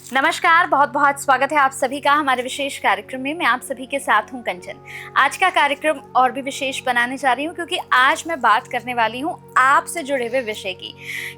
नमस्कार, बहुत बहुत स्वागत है आप सभी का हमारे विशेष कार्यक्रम में। मैं आप सभी के साथ हूं कंचन। आज का कार्यक्रम और भी विशेष बनाने जा रही हूं क्योंकि आज मैं बात करने वाली हूं आपसे जुड़े हुए विषय की।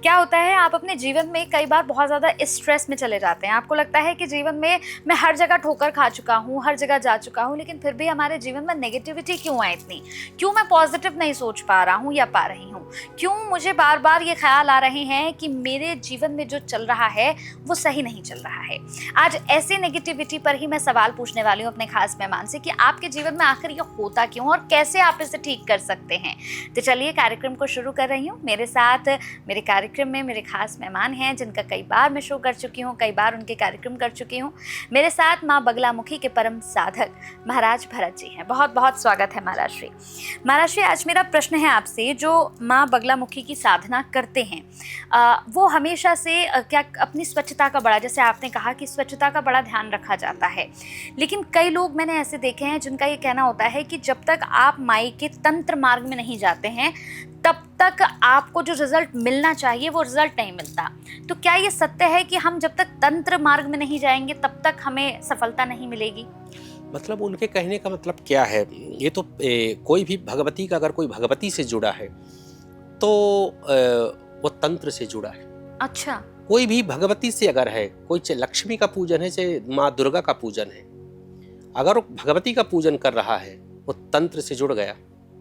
क्या होता है, आप अपने जीवन में कई बार बहुत ज़्यादा स्ट्रेस में चले जाते हैं। आपको लगता है कि जीवन में मैं हर जगह ठोकर खा चुका हूँ, हर जगह जा चुका हूँ, लेकिन फिर भी हमारे जीवन में नेगेटिविटी क्यों है इतनी? क्यों मैं पॉजिटिव नहीं सोच पा रहा हूँ या पा रही हूँ? क्यों मुझे बार बार ये ख्याल आ रहे हैं कि मेरे जीवन में जो चल रहा है वो सही नहीं चल रहा है? आज ऐसे नेगेटिविटी पर ही मैं सवाल पूछने वाली हूँ अपने खास मेहमान से कि आपके जीवन में आखिर ये होता क्यों और कैसे आप इसे ठीक कर सकते हैं। तो चलिए कार्यक्रम को शुरू कर रही हूँ। मेरे साथ मेरे कार्यक्रम में मेरे खास मेहमान हैं जिनका कई बार मैं शो कर चुकी हूँ, कई बार उनके कार्यक्रम कर चुकी हूँ। मेरे साथ माँ बगलामुखी के परम साधक महाराज भरत जी हैं। बहुत बहुत स्वागत है महाराज श्री। महाराज श्री, आज मेरा प्रश्न है आपसे, जो माँ बगलामुखी की साधना करते हैं वो हमेशा से क्या अपनी स्वच्छता का बड़ा, जैसे आपने कहा कि स्वच्छता का बड़ा ध्यान रखा जाता है, लेकिन कई लोग मैंने ऐसे देखे हैं जिनका ये कहना होता है कि जब तक आप माई के तंत्र मार्ग में नहीं जाते हैं तब तक आपको जो रिजल्ट मिलना चाहिए वो रिजल्ट नहीं मिलता। तो क्या ये सत्य है कि हम जब तक तंत्र मार्ग में नहीं जाएंगे तब तक हमें सफलता नहीं मिलेगी? मतलब उनके कहने का मतलब क्या है? ये तो कोई भी भगवती का, अगर कोई भगवती से जुड़ा है तो वो तंत्र से जुड़ा है। अच्छा। कोई भी भगवती से अगर है, कोई चाहे लक्ष्मी का पूजन है, चाहे माँ दुर्गा का पूजन है, अगर वो भगवती का पूजन कर रहा है वो तंत्र से जुड़ गया,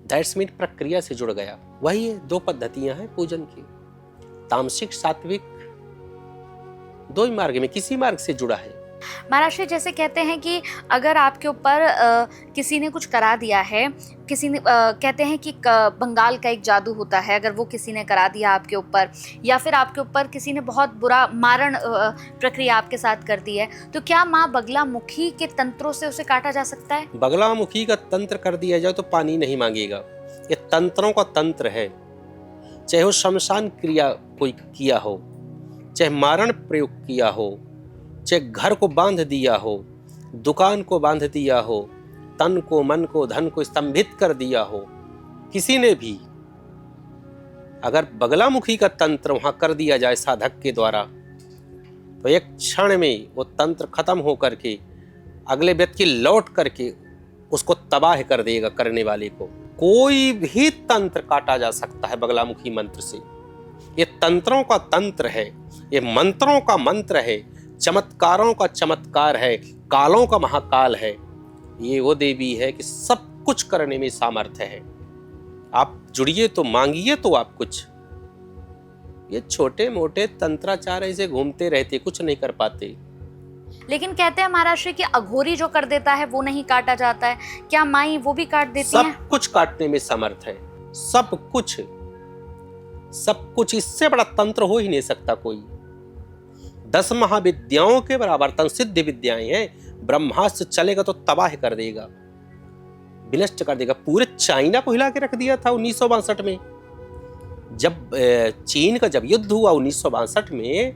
दैट्स मीन प्रक्रिया से जुड़ गया। वही है, दो पद्धतियां हैं पूजन की, तामसिक सात्विक, दो ही मार्ग में, किसी मार्ग से जुड़ा है। महाराज श्री, जैसे कहते हैं कि अगर आपके ऊपर किसी ने कुछ करा दिया है, किसी ने कहते हैं कि बंगाल का एक जादू होता है, अगर वो किसी ने करा दिया आपके ऊपर, या फिर आपके ऊपर किसी ने बहुत बुरा मारण प्रक्रिया आपके साथ कर दी है, तो क्या माँ बगलामुखी के तंत्रों से उसे काटा जा सकता है? बगलामुखी का तंत्र कर दिया जाए तो पानी नहीं मांगेगा। ये तंत्रों का तंत्र है, चाहे वो शमशान क्रिया कोई किया हो, चाहे मारण प्रयोग किया हो, चाहे घर को बांध दिया हो, दुकान को बांध दिया हो, तन को, मन को, धन को स्तंभित कर दिया हो, किसी ने भी अगर बगलामुखी का तंत्र वहां कर दिया जाए साधक के द्वारा तो एक क्षण में वो तंत्र खत्म हो करके अगले व्यक्ति लौट करके उसको तबाह कर देगा करने वाले को। कोई भी तंत्र काटा जा सकता है बगलामुखी मंत्र से। ये तंत्रों का तंत्र है, ये मंत्रों का मंत्र है, चमत्कारों का चमत्कार है, कालों का महाकाल है। ये वो देवी है कि सब कुछ करने में सामर्थ्य है। आप जुड़िए तो मांगिए तो आप कुछ। ये छोटे मोटे तंत्राचार ऐसे घूमते रहते, कुछ नहीं कर पाते। लेकिन कहते हैं महाराज श्री कि अघोरी जो कर देता है वो नहीं काटा जाता है, क्या माई वो भी काट देती हैं? सब कुछ काटने में समर्थ है, सब कुछ, सब कुछ। इससे बड़ा तंत्र हो ही नहीं सकता कोई। 10 महाविद्याओं के बराबर तन सिद्ध विद्याएं हैं। ब्रह्मास्त्र चलेगा तो तबाह कर देगा, विनष्ट कर देगा। पूरे चाइना को हिला के रख दिया था 1962 में। जब चीन का जब युद्ध हुआ 1962 में,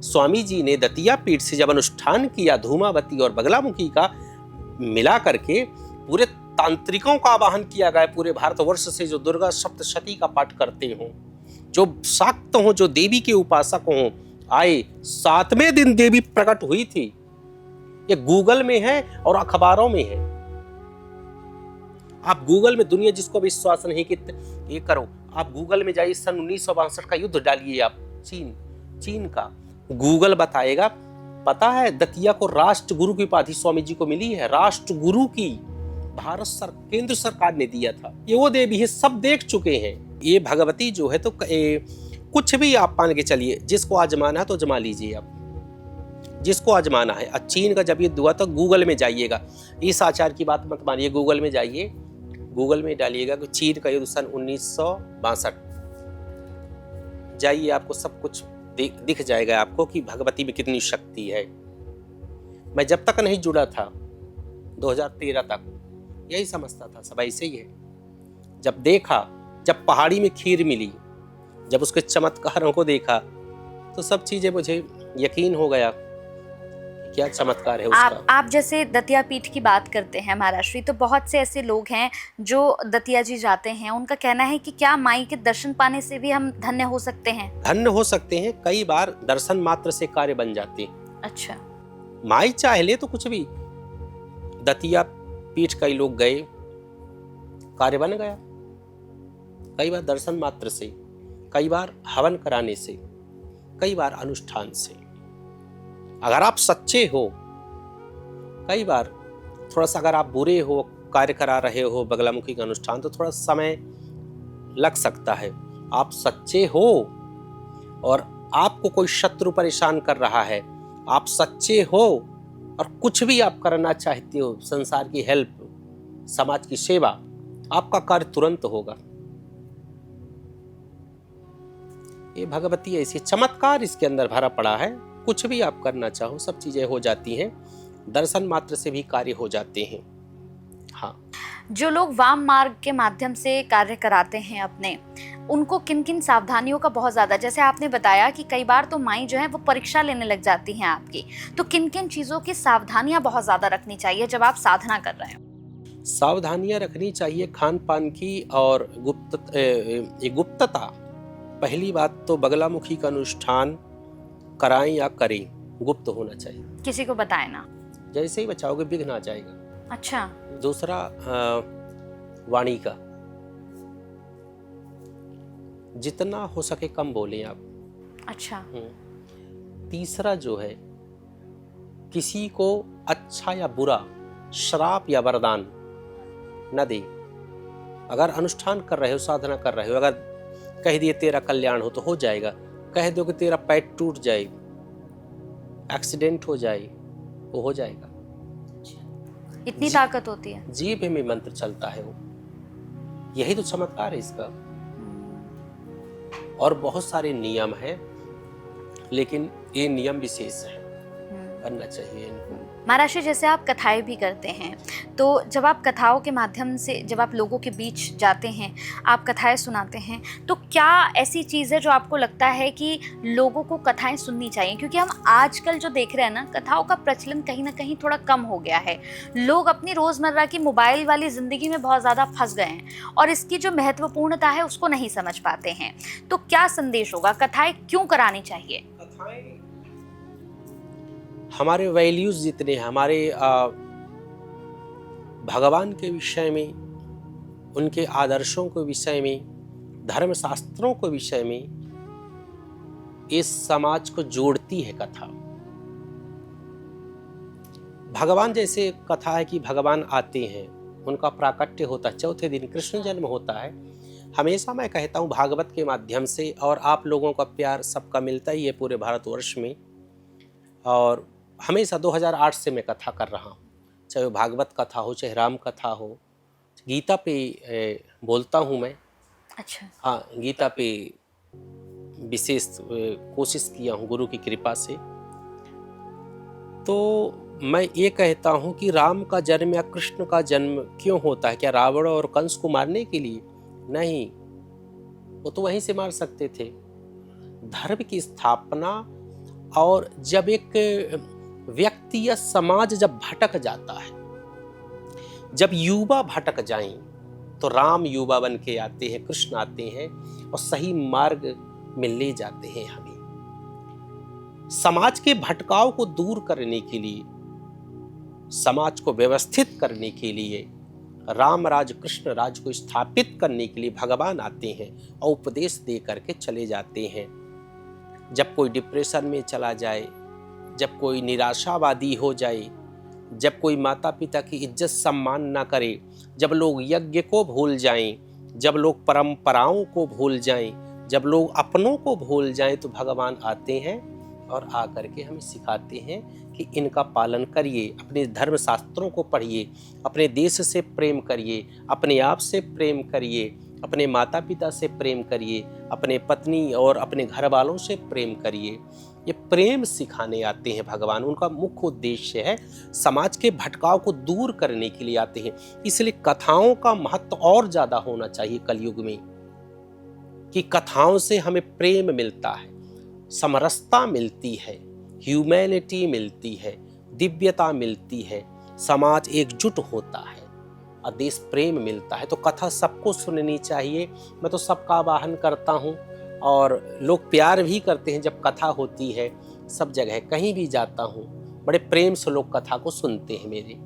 स्वामी जी ने दतिया पीठ से जब अनुष्ठान किया धूमावती और बगलामुखी का मिला करके, पूरे तांत्रिकों का आवाहन किया गया पूरे भारतवर्ष से, जो दुर्गा सप्तशती का पाठ करते हों, जो शाक्त हों, जो देवी के उपासक हों, आए। 7वें दिन देवी प्रकट हुई थी। ये गूगल में है और अखबारों में है। आप गूगल में, दुनिया जिसको विश्वास नहीं कि ये करो, आप गूगल में जाइए, सन 1962 का युद्ध डालिए आप, चीन का, गूगल बताएगा। पता है दतिया को राष्ट्र गुरु की उपाधि स्वामी जी को मिली है, राष्ट्र गुरु की, केंद्र सरकार ने दिया था। ये वो देवी है, सब देख चुके हैं। ये भगवती जो है तो कुछ भी आप मान के चलिए, जिसको आजमाना है तो आजमा लीजिए आप, जिसको आजमाना है। चीन का जब ये दुआ तो गूगल में जाइएगा, इस आचार की बात मत मानिए, गूगल में जाइए, गूगल में डालिएगा कि चीन का युद्ध सन 1962, जाइए, आपको सब कुछ दिख जाएगा आपको कि भगवती में कितनी शक्ति है। मैं जब तक नहीं जुड़ा था 2013 तक यही समझता था, सब ऐसे ही है। जब देखा, जब पहाड़ी में खीर मिली, जब उसके चमत्कारों को देखा तो सब चीजें मुझे यकीन हो गया क्या चमत्कार है उसका। आप जैसे दतिया पीठ की बात करते हैं महाराज श्री, तो बहुत से ऐसे लोग हैं जो दतिया जी जाते हैं, उनका कहना है कि क्या माई के दर्शन पाने से भी हम धन्य हो सकते हैं? धन्य हो सकते हैं, कई बार दर्शन मात्र से कार्य बन जाते हैं। अच्छा। माई चाह ले तो कुछ भी। दतिया पीठ कई लोग गए, कार्य बन गया। कई बार दर्शन मात्र से, कई बार हवन कराने से, कई बार अनुष्ठान से। अगर आप सच्चे हो, कई बार थोड़ा सा अगर आप बुरे हो, कार्य करा रहे हो बगलामुखी का अनुष्ठान, तो थोड़ा समय लग सकता है। आप सच्चे हो और आपको कोई शत्रु परेशान कर रहा है, आप सच्चे हो और कुछ भी आप करना चाहते हो, संसार की हेल्प, समाज की सेवा, आपका कार्य तुरंत होगा। ये भगवती ऐसी चमत्कार इसके अंदर भरा पड़ा है। कुछ भी आप करना चाहो सब चीजें हो जाती हैं, दर्शन मात्र से भी कार्य हो जाते हैं। हाँ, जो लोग वाम मार्ग के माध्यम से कार्य कराते हैं अपने, उनको किन किन सावधानियों का बहुत ज़्यादा, जैसे आपने बताया कि कई बार तो माई जो है वो परीक्षा लेने लग जाती हैं आपकी, तो किन किन चीज़ों की सावधानियां बहुत ज़्यादा रखनी चाहिए जब आप साधना कर रहे हो? सावधानियां रखनी चाहिए खान पान की और गुप्तता। पहली बात तो बगलामुखी का अनुष्ठान कराएं या करें, गुप्त होना चाहिए। किसी को बताए ना। जैसे ही बचाओगे विघ्न आ जाएगा। अच्छा। दूसरा वाणी का, जितना हो सके कम बोलें आप। अच्छा। तीसरा जो है, किसी को अच्छा या बुरा, श्राप या वरदान न दे। अगर अनुष्ठान कर रहे हो, साधना कर रहे हो, अगर कह दिए तेरा कल्याण हो तो हो जाएगा, कह दो कि तेरा पैर टूट जाए, एक्सीडेंट हो जाए, वो हो जाएगा। इतनी ताकत होती है? जीभ में मंत्र चलता है वो, यही तो चमत्कार है इसका। और बहुत सारे नियम हैं, लेकिन ये नियम विशेष है, करना चाहिए इनको। महाराज जी, जैसे आप कथाएं भी करते हैं, तो जब आप कथाओं के माध्यम से जब आप लोगों के बीच जाते हैं, आप कथाएं सुनाते हैं, तो क्या ऐसी चीज़ है जो आपको लगता है कि लोगों को कथाएं सुननी चाहिए? क्योंकि हम आजकल जो देख रहे हैं ना, कथाओं का प्रचलन कहीं ना कहीं थोड़ा कम हो गया है। लोग अपनी रोज़मर्रा की मोबाइल वाली ज़िंदगी में बहुत ज़्यादा फंस गए हैं और इसकी जो महत्वपूर्णता है उसको नहीं समझ पाते हैं। तो क्या संदेश होगा, कथाएं क्यों करानी चाहिए? हमारे वैल्यूज जितने, हमारे भगवान के विषय में, उनके आदर्शों के विषय में, धर्म शास्त्रों के विषय में, इस समाज को जोड़ती है कथा। भगवान जैसे कथा है कि भगवान आते हैं, उनका प्राकट्य होता है, चौथे दिन कृष्ण जन्म होता है। हमेशा मैं कहता हूँ भागवत के माध्यम से, और आप लोगों का प्यार सबका मिलता ही है पूरे भारतवर्ष में, और हमेशा 2008 से मैं कथा कर रहा हूँ, चाहे वो भागवत कथा हो, चाहे राम कथा हो। गीता पे बोलता हूँ मैं। अच्छा। हाँ, गीता पे विशेष कोशिश किया हूँ गुरु की कृपा से। तो मैं ये कहता हूँ कि राम का जन्म या कृष्ण का जन्म क्यों होता है? क्या रावण और कंस को मारने के लिए? नहीं, वो तो वहीं से मार सकते थे। धर्म की स्थापना, और जब एक व्यक्ति या समाज जब भटक जाता है, जब युवा भटक जाएं, तो राम युवा बन के आते हैं, कृष्ण आते हैं और सही मार्ग में ले जाते हैं हमें। समाज के भटकाव को दूर करने के लिए, समाज को व्यवस्थित करने के लिए, राम राज कृष्ण राज को स्थापित करने के लिए भगवान आते हैं और उपदेश दे करके चले जाते हैं। जब कोई डिप्रेशन में चला जाए, जब कोई निराशावादी हो जाए, जब कोई माता पिता की इज्जत सम्मान ना करे, जब लोग यज्ञ को भूल जाएं, जब लोग परंपराओं को भूल जाएं, जब लोग अपनों को भूल जाएं, तो भगवान आते हैं और आकर के हमें सिखाते हैं कि इनका पालन करिए, अपने धर्म शास्त्रों को पढ़िए, अपने देश से प्रेम करिए, अपने आप से प्रेम करिए, अपने माता पिता से प्रेम करिए, अपने पत्नी और अपने घर वालों से प्रेम करिए। ये प्रेम सिखाने आते हैं भगवान। उनका मुख्य उद्देश्य है समाज के भटकाव को दूर करने के लिए आते हैं। इसलिए कथाओं का महत्व और ज्यादा होना चाहिए कलयुग में, कि कथाओं से हमें प्रेम मिलता है, समरसता मिलती है, ह्यूमैनिटी मिलती है, दिव्यता मिलती है, समाज एकजुट होता है और देश प्रेम मिलता है। तो कथा सबको सुननी चाहिए। मैं तो सबका आवाहन करता हूँ, और लोग प्यार भी करते हैं जब कथा होती है। सब जगह कहीं भी जाता हूँ बड़े प्रेम से लोग कथा को सुनते हैं मेरे।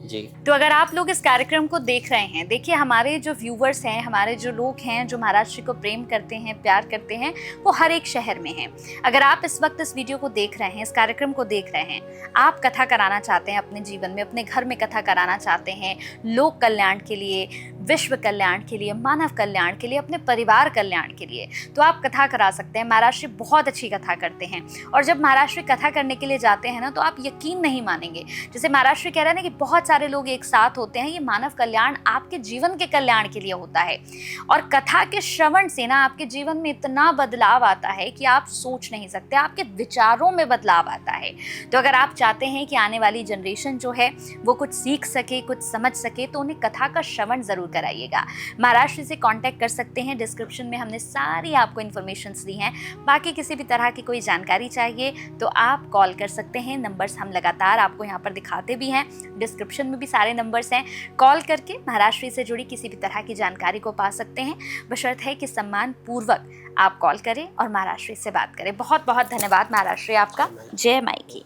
जी। तो अगर आप लोग इस कार्यक्रम को देख रहे हैं, देखिए हमारे जो व्यूवर्स हैं, हमारे जो लोग हैं जो महाराज श्री को प्रेम करते हैं, प्यार करते हैं, वो हर एक शहर में हैं। अगर आप इस वक्त इस वीडियो को देख रहे हैं, इस कार्यक्रम को देख रहे हैं, आप कथा कराना चाहते हैं अपने जीवन में, अपने घर में कथा कराना चाहते हैं, लोक कल्याण के लिए, विश्व कल्याण के लिए, मानव कल्याण के लिए, अपने परिवार कल्याण के लिए, तो आप कथा करा सकते हैं। महाराज श्री बहुत अच्छी कथा करते हैं और जब महाराज श्री कथा करने के लिए जाते हैं ना, तो आप यकीन नहीं मानेंगे, जैसे महाराज श्री कह रहे हैं ना कि बहुत सारे लोग एक साथ होते हैं, ये मानव कल्याण आपके जीवन के कल्याण के लिए होता है। और कथा के श्रवण से ना आपके जीवन में इतना बदलाव आता है कि आप सोच नहीं सकते, आपके विचारों में बदलाव आता है। तो अगर आप चाहते हैं कि आने वाली जनरेशन जो है वो कुछ सीख सके, कुछ समझ सके, तो उन्हें कथा का श्रवण जरूर कराइएगा। महाराज श्री से कांटेक्ट कर सकते हैं, डिस्क्रिप्शन में हमने सारी आपको इन्फॉर्मेशंस दी हैं। बाकी किसी भी तरह की कोई जानकारी चाहिए तो आप कॉल कर सकते हैं, नंबर्स हम लगातार आपको यहाँ पर दिखाते भी हैं, डिस्क्रिप्शन में भी सारे नंबर्स हैं। कॉल करके महाराज श्री से जुड़ी किसी भी तरह की जानकारी को पा सकते हैं, बशर्त है कि सम्मान पूर्वक आप कॉल करें और महाराज श्री से बात करें। बहुत बहुत धन्यवाद महाराज श्री आपका। जय माई की।